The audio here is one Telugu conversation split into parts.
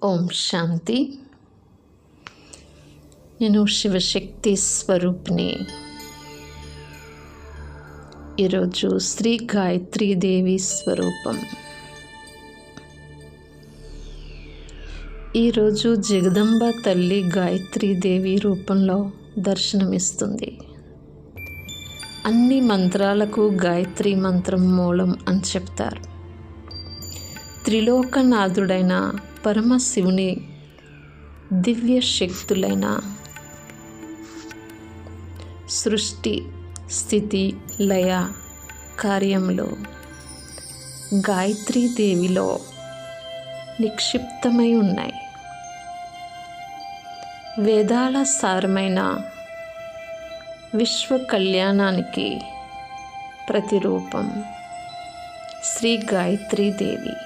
ఓం శాంతి. నేను శివశక్తి స్వరూపిణి. ఈరోజు శ్రీ గాయత్రీదేవి స్వరూపం. ఈరోజు జగదంబ తల్లి గాయత్రీదేవి రూపంలో దర్శనమిస్తుంది. అన్ని మంత్రాలకు గాయత్రి మంత్రం మూలం అని చెప్తారు. త్రిలోకనాథుడైన పరమశివుని దివ్య శక్తులైన సృష్టి స్థితి లయ కార్యంలో గాయత్రీదేవిలో నిక్షిప్తమై ఉన్నాయి. వేదాల సారమైన విశ్వ కళ్యాణానికి ప్రతిరూపం శ్రీ గాయత్రీదేవి.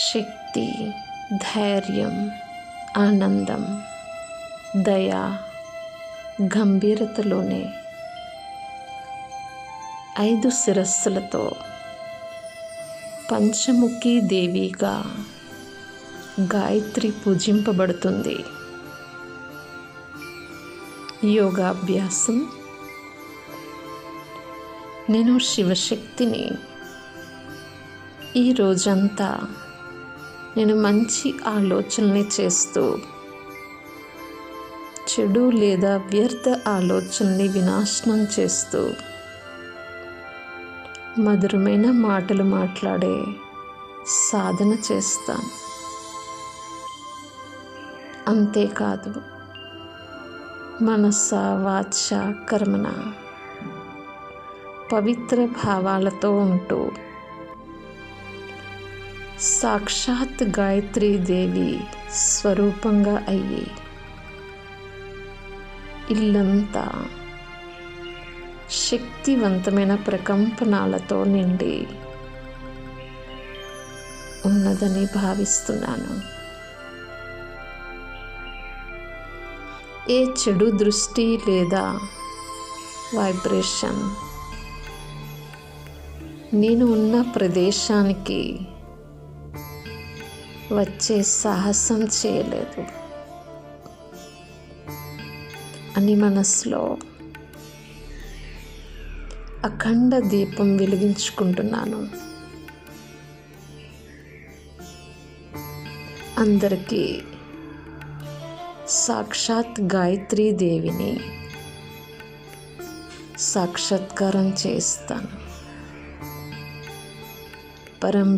శక్తి, ధైర్యం, ఆనందం, దయ, గంభీరతలోనే 5 శిరస్సులతో పంచముఖి దేవిగా గాయత్రి పూజింపబడుతుంది. యోగాభ్యాసం. నేను శివశక్తిని. ఈ రోజంతా నేను మంచి ఆలోచనల్ని చేస్తూ చెడు లేదా వ్యర్థ ఆలోచనల్ని వినాశనం చేస్తూ మధురమైన మాటలు మాట్లాడే సాధన చేస్తాను. అంతేకాదు, మనస వాచ కర్మణ పవిత్ర భావాలతో ఉంటూ సాక్షాత్ గాయత్రీదేవి స్వరూపంగా అయ్యి ఇల్లంతా శక్తివంతమైన ప్రకంపనాలతో నిండి ఉన్నదని భావిస్తున్నాను. ఏ చెడు దృష్టి లేదా వైబ్రేషన్ నేను ఉన్న ప్రదేశానికి వచ్చే సాహసం చేయలేదు అని మనసులో అఖండ దీపం వెలిగించుకుంటున్నాను. అందరికీ సాక్షాత్ గాయత్రీదేవిని సాక్షాత్కారం చేస్తాను. పరం